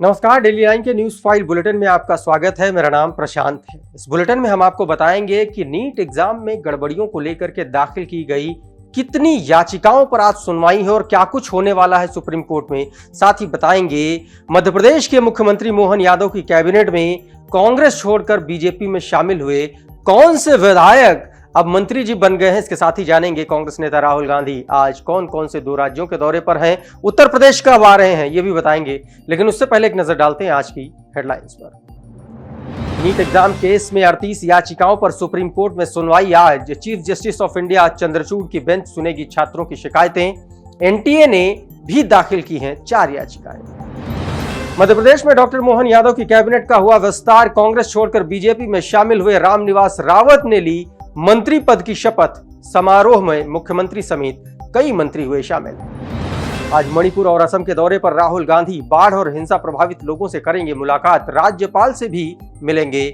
नमस्कार, डेली 9 के news file bulletin में आपका स्वागत है। मेरा नाम प्रशांत है। इस बुलेटिन में हम आपको बताएंगे कि नीट एग्जाम में गड़बड़ियों को लेकर के दाखिल की गई कितनी याचिकाओं पर आज सुनवाई है और क्या कुछ होने वाला है सुप्रीम कोर्ट में। साथ ही बताएंगे मध्य प्रदेश के मुख्यमंत्री मोहन यादव की कैबिनेट में कांग्रेस छोड़कर बीजेपी में शामिल हुए कौन से विधायक अब मंत्री जी बन गए हैं। इसके साथ ही जानेंगे कांग्रेस नेता राहुल गांधी आज कौन कौन से 2 राज्यों के दौरे पर हैं, उत्तर प्रदेश कब आ रहे हैं, ये भी बताएंगे। लेकिन उससे पहले एक नजर डालते हैं आज की हेडलाइंस पर। नीट एग्जाम केस में 38 याचिकाओं पर सुप्रीम कोर्ट में सुनवाई आज। Chief justice of India Chandrachud की बेंच सुनेगी छात्रों की शिकायतें। एनटीए ने भी दाखिल की हैं 4 याचिकाएं। मध्य प्रदेश में डॉक्टर मोहन यादव की कैबिनेट का हुआ विस्तार। कांग्रेस छोड़कर बीजेपी में शामिल हुए रामनिवास रावत ने ली मंत्री पद की शपथ। समारोह में मुख्यमंत्री समेत कई मंत्री हुए शामिल। आज मणिपुर और असम के दौरे पर राहुल गांधी बाढ़ और हिंसा प्रभावित लोगों से करेंगे मुलाकात। राज्यपाल से भी मिलेंगे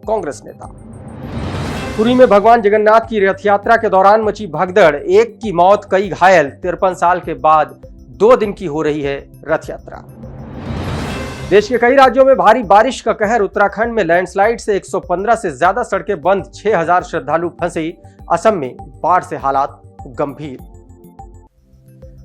कांग्रेस नेता। पुरी में भगवान जगन्नाथ की रथ यात्रा के दौरान मची भगदड़। 1 की मौत, कई घायल। 53 साल के बाद 2 दिन की हो रही है रथ यात्रा। देश के कई राज्यों में भारी बारिश का कहर। उत्तराखंड में लैंडस्लाइड से 115 से ज्यादा सड़कें बंद। 6000 श्रद्धालु फंसे। असम में बाढ़ से हालात गंभीर।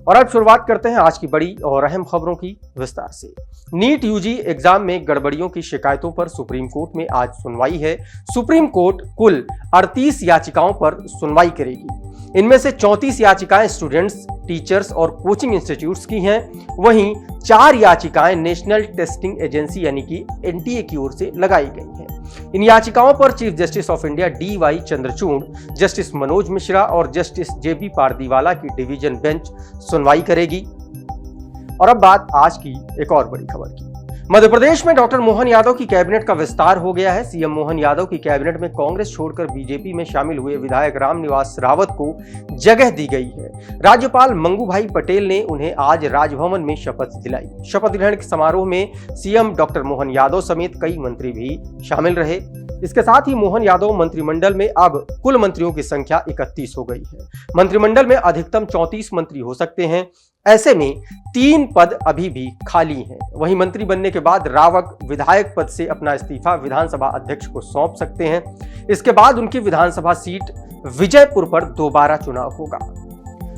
और अब शुरुआत करते हैं आज की बड़ी और अहम खबरों की विस्तार से। नीट यूजी एग्जाम में गड़बड़ियों की शिकायतों पर सुप्रीम कोर्ट में आज सुनवाई है। सुप्रीम कोर्ट कुल 38 याचिकाओं पर सुनवाई करेगी। इनमें से 34 याचिकाएं स्टूडेंट्स, टीचर्स और कोचिंग इंस्टीट्यूट्स की हैं। वहीं 4 याचिकाएं नेशनल टेस्टिंग एजेंसी यानी कि एनटीए की ओर से लगाई गई हैं। इन याचिकाओं पर chief justice of India DY Chandrachud, justice Manoj Mishra और जस्टिस जेबी पारदीवाला की डिवीजन बेंच सुनवाई करेगी। और अब बात आज की एक और बड़ी खबर की। मध्य प्रदेश में डॉक्टर मोहन यादव की कैबिनेट का विस्तार हो गया है। सीएम मोहन यादव की कैबिनेट में कांग्रेस छोड़कर बीजेपी में शामिल हुए विधायक रामनिवास रावत को जगह दी गई है। राज्यपाल मंगू भाई पटेल ने उन्हें आज राजभवन में शपथ दिलाई। शपथ ग्रहण के समारोह में सीएम डॉक्टर मोहन यादव समेत कई मंत्री भी शामिल रहे। इसके साथ ही मोहन यादव मंत्रिमंडल में अब कुल मंत्रियों की संख्या 31 हो गई है। मंत्रिमंडल में अधिकतम 34 मंत्री हो सकते हैं। ऐसे में 3 पद अभी भी खाली हैं। वहीं मंत्री बनने के बाद रावत विधायक पद से अपना इस्तीफा विधानसभा अध्यक्ष को सौंप सकते हैं। इसके बाद उनकी विधानसभा सीट विजयपुर पर दोबारा चुनाव होगा।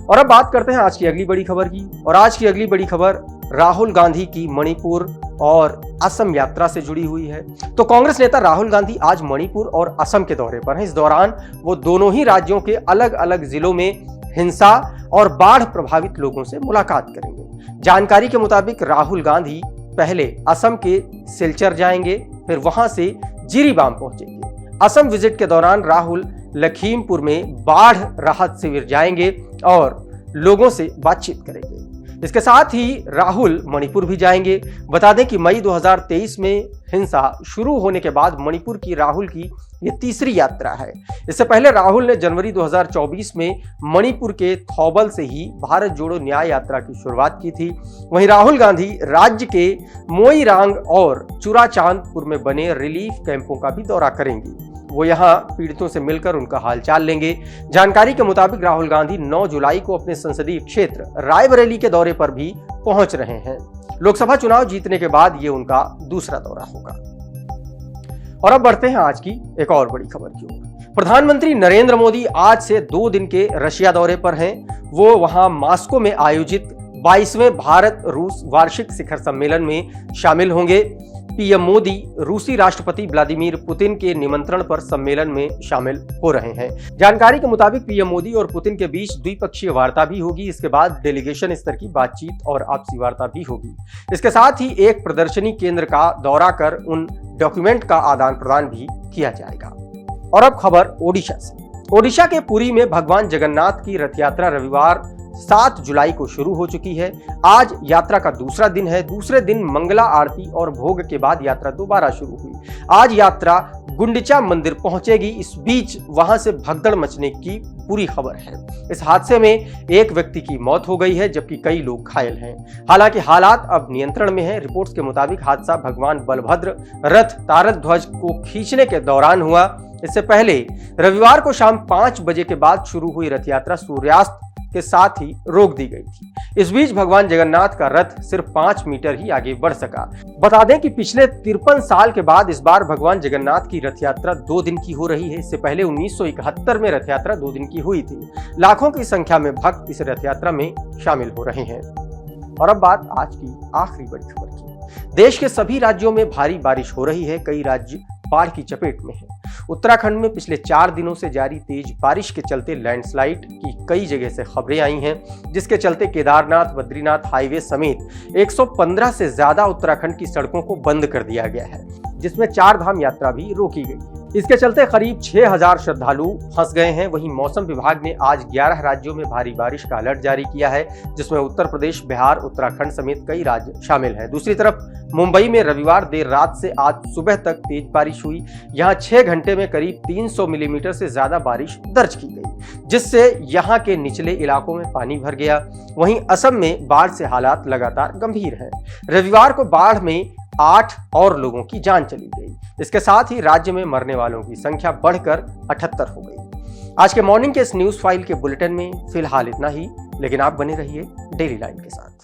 और अब बात करते हैं आज की अगली बड़ी खबर की। और आज की अगली बड़ी खबर राहुल गांधी की मणिपुर और असम यात्रा से जुड़ी हुई है। तो कांग्रेस नेता राहुल गांधी आज मणिपुर और असम के दौरे पर हैं। इस दौरान वो दोनों ही राज्यों के अलग अलग जिलों में हिंसा और बाढ़ प्रभावित लोगों से मुलाकात करेंगे। जानकारी के मुताबिक राहुल गांधी पहले असम के सिलचर जाएंगे, फिर वहां से जिरीबाम पहुंचेंगे। असम विजिट के दौरान राहुल लखीमपुर में बाढ़ राहत शिविर जाएंगे और लोगों से बातचीत करेंगे। इसके साथ ही राहुल मणिपुर भी जाएंगे। बता दें कि मई 2023 में हिंसा शुरू होने के बाद मणिपुर की राहुल की ये तीसरी यात्रा है। इससे पहले राहुल ने जनवरी 2024 में मणिपुर के थौबल से ही भारत जोड़ो न्याय यात्रा की शुरुआत की थी। वहीं राहुल गांधी राज्य के मोईरांग और चुराचांदपुर में बने रिलीफ कैंपों का भी दौरा करेंगी। वो यहां पीड़ितों से मिलकर उनका हालचाल लेंगे। जानकारी के मुताबिक राहुल गांधी 9 जुलाई को अपने संसदीय क्षेत्र रायबरेली के दौरे पर भी पहुंच रहे हैं। लोकसभा चुनाव जीतने के बाद ये उनका दूसरा दौरा होगा। और अब बढ़ते हैं आज की एक और बड़ी खबर की ओर। प्रधानमंत्री नरेंद्र मोदी आज से 2 दिन के रशिया दौरे पर हैं। वो वहां मॉस्को में आयोजित 22वें भारत रूस वार्षिक शिखर सम्मेलन में शामिल होंगे। पीएम मोदी रूसी राष्ट्रपति व्लादिमीर पुतिन के निमंत्रण पर सम्मेलन में शामिल हो रहे हैं। जानकारी के मुताबिक पीएम मोदी और पुतिन के बीच द्विपक्षीय वार्ता भी होगी। इसके बाद डेलीगेशन स्तर की बातचीत और आपसी वार्ता भी होगी। इसके साथ ही एक प्रदर्शनी केंद्र का दौरा कर उन डॉक्यूमेंट का आदान प्रदान भी किया जाएगा। और अब खबर ओडिशा से। ओडिशा के पुरी में भगवान जगन्नाथ की रथ यात्रा रविवार 7 जुलाई को शुरू हो चुकी है। आज यात्रा का दूसरा दिन है। दूसरे दिन मंगला आरती और भोग के बाद यात्रा दोबारा शुरू हुई। आज यात्रा गुंडिचा मंदिर पहुंचेगी। इस बीच वहां से भगदड़ मचने की पूरी खबर है। इस हादसे में एक व्यक्ति की मौत हो गई है जबकि कई लोग घायल हैं। हालांकि हालात अब नियंत्रण में है। रिपोर्ट्स के मुताबिक हादसा भगवान बलभद्र रथ तारक ध्वज को खींचने के दौरान हुआ। इससे पहले रविवार को शाम 5 बजे के बाद शुरू हुई रथ यात्रा सूर्यास्त के साथ ही रोक दी गई थी। इस बीच भगवान जगन्नाथ का रथ सिर्फ 5 मीटर ही आगे बढ़ सका। बता दें कि पिछले 53 साल के बाद इस बार भगवान जगन्नाथ की रथ यात्रा 2 दिन की हो रही है। इससे पहले 1971 में रथ यात्रा 2 दिन की हुई थी। लाखों की संख्या में भक्त इस रथ यात्रा में शामिल हो रहे हैं। और अब बात आज की आखिरी बड़ी खबर की। देश के सभी राज्यों में भारी बारिश हो रही है। कई राज्य बाढ़ की चपेट में हैं। उत्तराखंड में पिछले 4 दिनों से जारी तेज बारिश के चलते लैंडस्लाइड की कई जगह से खबरें आई हैं, जिसके चलते केदारनाथ बद्रीनाथ हाईवे समेत 115 से ज्यादा उत्तराखंड की सड़कों को बंद कर दिया गया है, जिसमें 4 धाम यात्रा भी रोकी गई। इसके चलते करीब 6000 श्रद्धालु फंस गए हैं। वहीं मौसम विभाग ने आज 11 राज्यों में भारी बारिश का अलर्ट जारी किया है, जिसमें उत्तर प्रदेश, बिहार, उत्तराखंड समेत कई राज्य शामिल हैं। दूसरी तरफ मुंबई में रविवार देर रात से आज सुबह तक तेज बारिश हुई। यहां 6 घंटे में करीब 300 मिलीमीटर से ज्यादा बारिश दर्ज की गई, जिससे यहां के निचले इलाकों में पानी भर गया। वहीं असम में बाढ़ से हालात लगातार गंभीर हैं। रविवार को बाढ़ में 8 और लोगों की जान चली गई। इसके साथ ही राज्य में मरने वालों की संख्या बढ़कर 78 हो गई। आज के मॉर्निंग के इस न्यूज फाइल के बुलेटिन में फिलहाल इतना ही, लेकिन आप बने रहिए डेली लाइन के साथ।